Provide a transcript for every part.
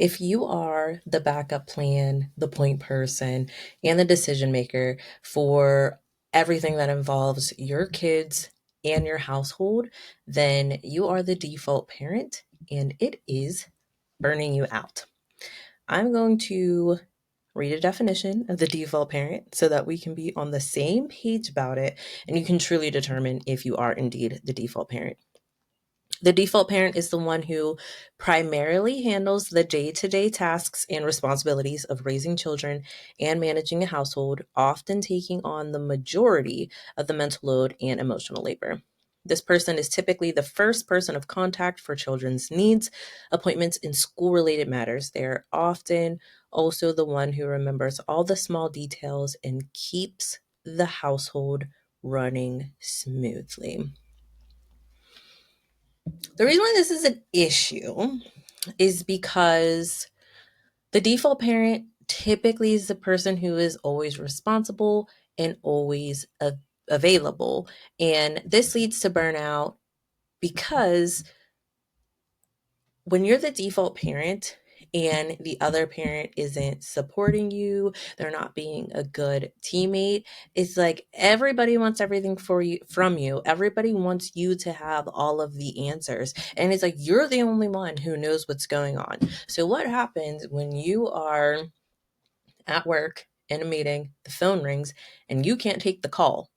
If you are the backup plan, the point person, and the decision maker for everything that involves your kids and your household, then you are the default parent and it is burning you out. I'm going to read a definition of the default parent so that we can be on the same page about it and you can truly determine if you are indeed the default parent. The default parent is the one who primarily handles the day to day tasks and responsibilities of raising children and managing a household, often taking on the majority of the mental load and emotional labor. This person is typically the first person of contact for children's needs, appointments, and school related matters. They're often also the one who remembers all the small details and keeps the household running smoothly. The reason why this is an issue is because the default parent typically is the person who is always responsible and always available. And this leads to burnout because when you're the default parent and the other parent isn't supporting you, they're not being a good teammate, it's like everybody wants everything for you from you. Everybody wants you to have all of the answers. And it's like you're the only one who knows what's going on. So what happens when you are at work in a meeting, the phone rings, and you can't take the call?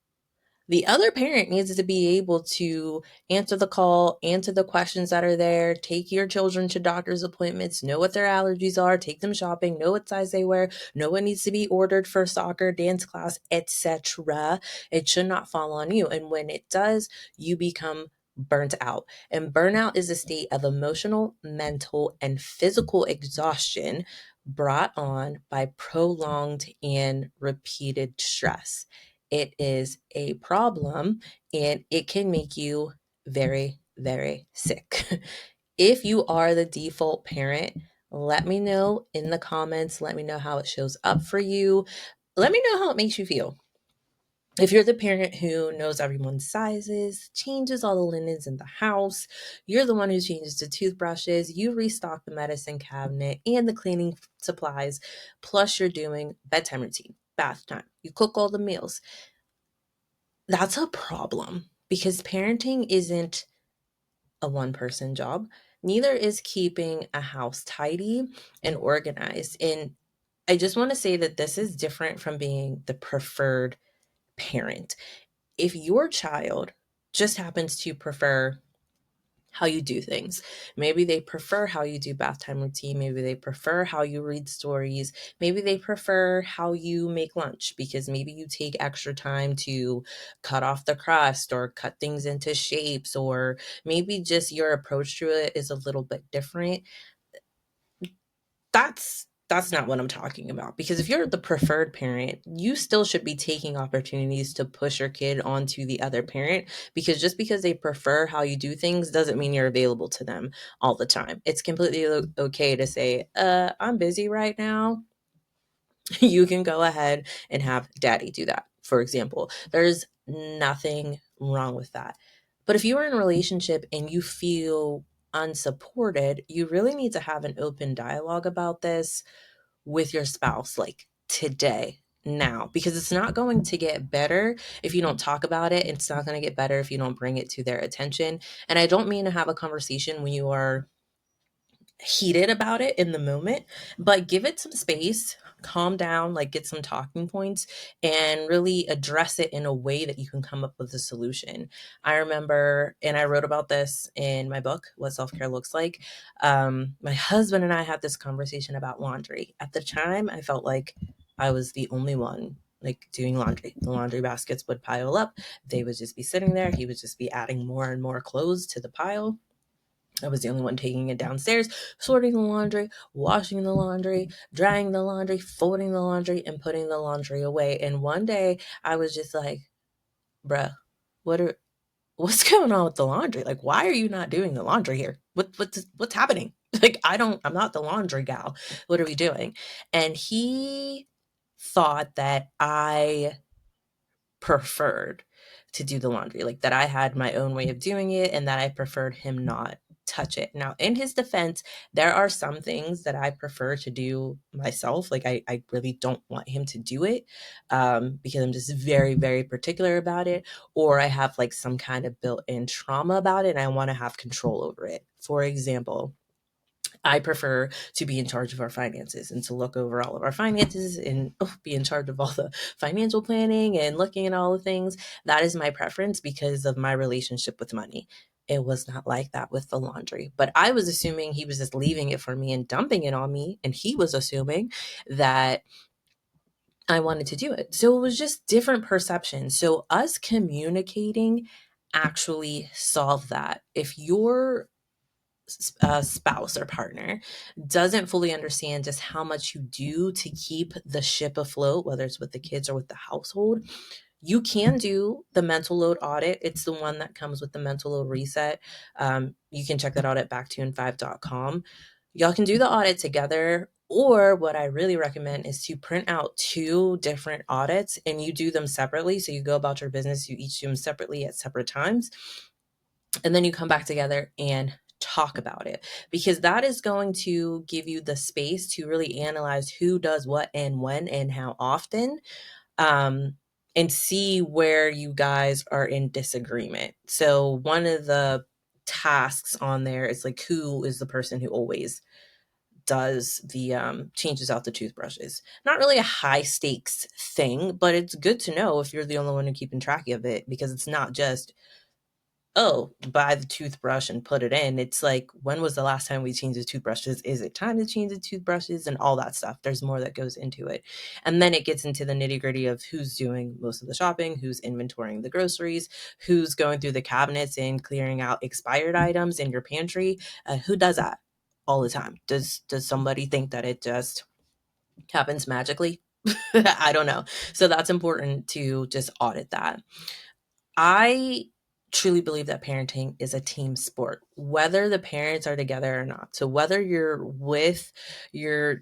The other parent needs to be able to answer the call, answer the questions that are there, take your children to doctor's appointments, know what their allergies are, take them shopping, know what size they wear, know what needs to be ordered for soccer, dance class, etc. It should not fall on you. And when it does, you become burnt out. And burnout is a state of emotional, mental, and physical exhaustion brought on by prolonged and repeated stress. It is a problem and it can make you very, very sick. If you are the default parent, let me know in the comments. Let me know how it shows up for you. Let me know how it makes you feel. If you're the parent who knows everyone's sizes, changes all the linens in the house, you're the one who changes the toothbrushes, you restock the medicine cabinet and the cleaning supplies, plus you're doing bedtime routine, bath time, you cook all the meals, that's a problem because parenting isn't a one person job. Neither is keeping a house tidy and organized. And I just want to say that this is different from being the preferred parent. If your child just happens to prefer how you do things. Maybe they prefer how you do bath time routine. Maybe they prefer how you read stories. Maybe they prefer how you make lunch because maybe you take extra time to cut off the crust or cut things into shapes, or maybe just your approach to it is a little bit different. That's not what I'm talking about, because if you're the preferred parent, you still should be taking opportunities to push your kid onto the other parent, because just because they prefer how you do things doesn't mean you're available to them all the time. It's completely okay to say, I'm busy right now. You can go ahead and have daddy do that, for example. There's nothing wrong with that. But if you are in a relationship and you feel unsupported, you really need to have an open dialogue about this with your spouse, like today, now, because it's not going to get better if you don't talk about it. It's not going to get better if you don't bring it to their attention. And I don't mean to have a conversation when you are heated about it in the moment, but give it some space, calm down, like get some talking points and really address it in a way that you can come up with a solution. I remember, and I wrote about this in my book, What Self-Care Looks Like. My husband and I had this conversation about laundry. At the time, I felt like I was the only one like doing laundry. The laundry baskets would pile up. They would just be sitting there. He would just be adding more and more clothes to the pile. I was the only one taking it downstairs, sorting the laundry, washing the laundry, drying the laundry, folding the laundry, and putting the laundry away. And one day I was just like, bruh, what's going on with the laundry? Like, why are you not doing the laundry here? What's happening? Like, I'm not the laundry gal. What are we doing? And he thought that I preferred to do the laundry, like that I had my own way of doing it and that I preferred him not touch it. Now, in his defense, there are some things that I prefer to do myself. Like I really don't want him to do it, because I'm just very, very particular about it, or I have like some kind of built-in trauma about it and I want to have control over it. For example, I prefer to be in charge of our finances and to look over all of our finances and be in charge of all the financial planning and looking at all the things. That is my preference because of my relationship with money. It was not like that with the laundry, but I was assuming he was just leaving it for me and dumping it on me. And he was assuming that I wanted to do it. So it was just different perceptions. So us communicating actually solved that. If you're spouse or partner doesn't fully understand just how much you do to keep the ship afloat, whether it's with the kids or with the household, you can do the mental load audit. It's the one that comes with the mental load reset. You can check that out at backtune5.com. Y'all can do the audit together. Or what I really recommend is to print out two different audits and you do them separately. So you go about your business, you each do them separately at separate times, and then you come back together and talk about it, because that is going to give you the space to really analyze who does what and when and how often, um, and see where you guys are in disagreement. So one of the tasks on there is like, who is the person who always does the changes out the toothbrushes? Not really a high stakes thing, but it's good to know if you're the only one who keeping track of it, because it's not just, oh, buy the toothbrush and put it in. It's like, when was the last time we changed the toothbrushes? Is it time to change the toothbrushes? And all that stuff. There's more that goes into it. And then it gets into the nitty gritty of who's doing most of the shopping, who's inventorying the groceries, who's going through the cabinets and clearing out expired items in your pantry. Who does that all the time? Does somebody think that it just happens magically? I don't know. So that's important to just audit that. I truly believe that parenting is a team sport, whether the parents are together or not. So whether you're with your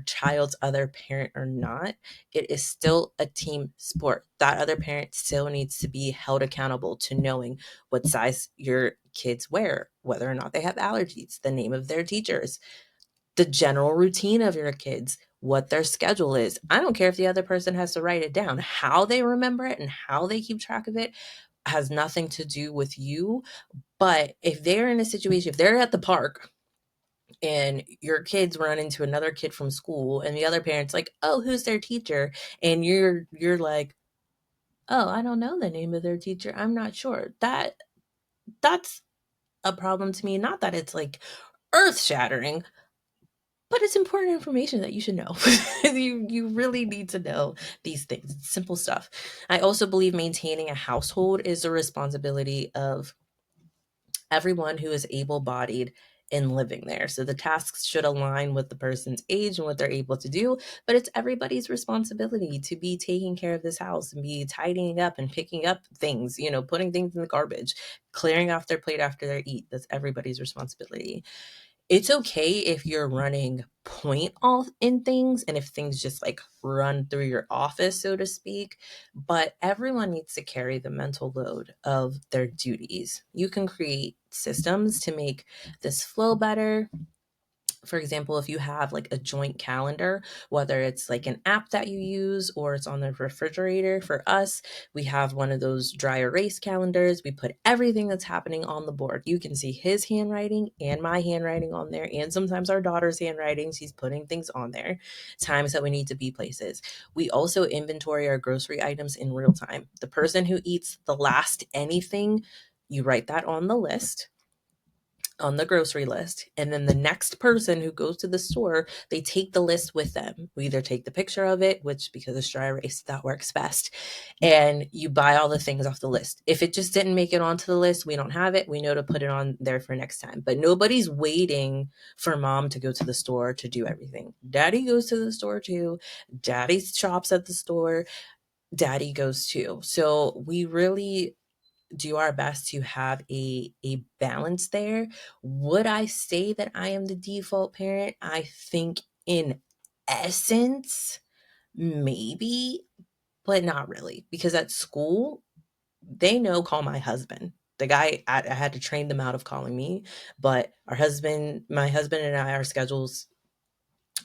child's other parent or not, it is still a team sport. That other parent still needs to be held accountable to knowing what size your kids wear, whether or not they have allergies, the name of their teachers, the general routine of your kids, what their schedule is. I don't care if the other person has to write it down. How they remember it and how they keep track of it has nothing to do with you. But if they're in a situation, if they're at the park and your kids run into another kid from school and the other parent's like, "Oh, who's their teacher?" And you're like, "Oh, I don't know the name of their teacher. I'm not sure." That's a problem to me. Not that it's like earth-shattering, but it's important information that you should know. You really need to know these things. It's simple stuff. I also believe maintaining a household is the responsibility of everyone who is able-bodied and living there. So the tasks should align with the person's age and what they're able to do, but it's everybody's responsibility to be taking care of this house and be tidying up and picking up things, putting things in the garbage, clearing off their plate after they eat. That's everybody's responsibility. It's okay if you're running point off in things and if things just like run through your office, so to speak, but everyone needs to carry the mental load of their duties. You can create systems to make this flow better. For example, if you have like a joint calendar, whether it's like an app that you use or it's on the refrigerator. For us, we have one of those dry erase calendars. We put everything that's happening on the board. You can see his handwriting and my handwriting on there, and sometimes our daughter's handwriting. She's putting things on there, times that we need to be places. We also inventory our grocery items in real time. The person who eats the last anything, you write that on the list, on the grocery list, and then the next person who goes to the store, they take the list with them. We either take the picture of it, which because it's dry erase, that works best, and you buy all the things off the list. If it just didn't make it onto the list, we don't have it, we know to put it on there for next time. But nobody's waiting for mom to go to the store to do everything. Daddy goes to the store too. Daddy shops at the store. Daddy goes too. So we really do our best to have a balance there. Would I say that I am the default parent? I think in essence, maybe, but not really. Because at school, they know, call my husband. The guy, I had to train them out of calling me, but my husband and I, our schedules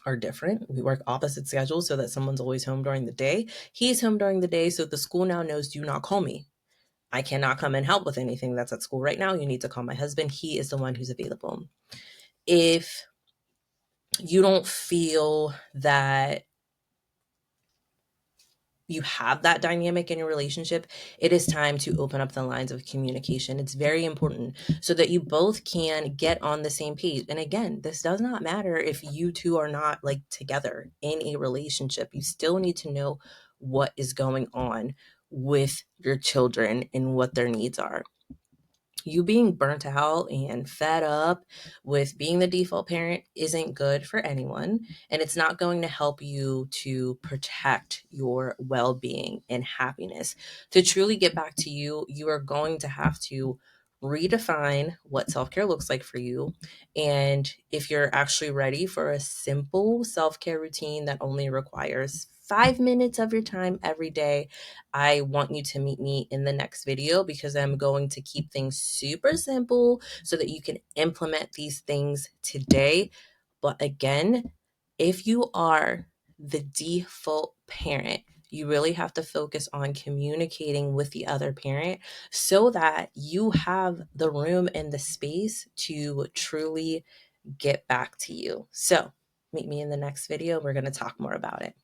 are different. We work opposite schedules so that someone's always home during the day. He's home during the day, so the school now knows, do not call me. I cannot come and help with anything that's at school right now. You need to call my husband. He is the one who's available. If you don't feel that you have that dynamic in your relationship, it is time to open up the lines of communication. It's very important so that you both can get on the same page. And again, this does not matter if you two are not like together in a relationship. You still need to know what is going on with your children and what their needs are. You being burnt out and fed up with being the default parent isn't good for anyone, and it's not going to help you to protect your well-being and happiness. To truly get back to you, you are going to have to redefine what self-care looks like for you. And if you're actually ready for a simple self-care routine that only requires 5 minutes of your time every day, I want you to meet me in the next video, because I'm going to keep things super simple so that you can implement these things today. But again, if you are the default parent, you really have to focus on communicating with the other parent so that you have the room and the space to truly get back to you. So meet me in the next video. We're going to talk more about it.